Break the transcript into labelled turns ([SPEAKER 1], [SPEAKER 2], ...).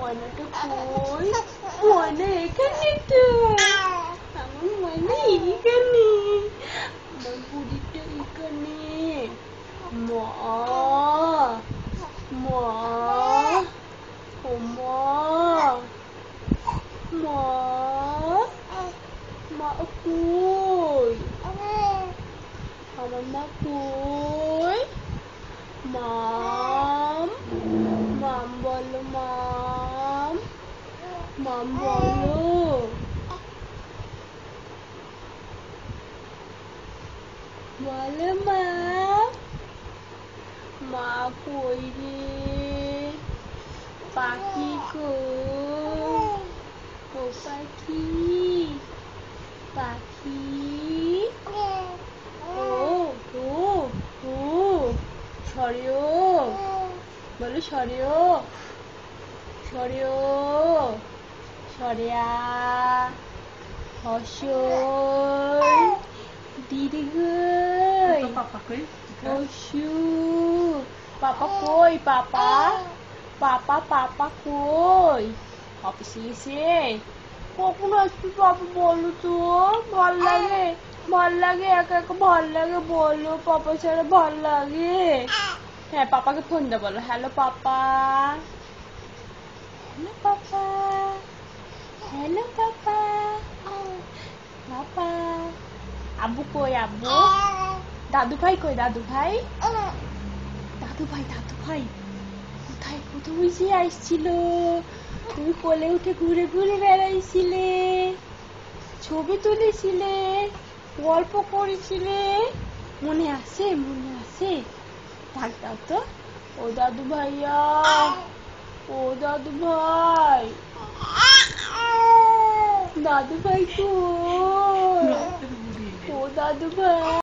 [SPEAKER 1] ময়নাটা কই? ময়না এখানে তো, আমার ময়না এখানে, আমার বুড়িটা এখানে। মা মা ও মা মা মা কই? আমার মা কই? মাম মাম বলো, মাম মাম বলো, বলো মা। মা কই রে? পাখি কই? ও পাখি, পাখি ও ও ও সরেও, বলো সরেও, সরেও, সরেয়া হসই দীর্ঘই হসু। পাপা কই? পাপা পাপা পাপা কই? অফিসে গেছে? কখন আসবি পাপা বলো তো? ভাল লাগে, ভাল লাগে, একা একা ভাল লাগে, বলো পাপা ছাড়া ভাল লাগে? হ্যাঁ পাপাকে ফোন দে, বলো hello papa, hello papa, hello papa, papa. আব্বু কই? আব্বু দাদু ভাই কই? দাদু ভাই, দাদু ভাই, দাদু ভাই কোথায়? কোথায় ওই যে আসছিল, তুমি কোলে উঠে ঘুরে ঘুরে বেড়াইছিলে, ছবি তুলেছিলে, গল্প করেছিলে, মনে আছে? মনে আছে? ডাক দাও তো, ও দাদু ভাইয়া, ও দাদু ভাই, দাদু ভাই কই? ও দাদু ভাই।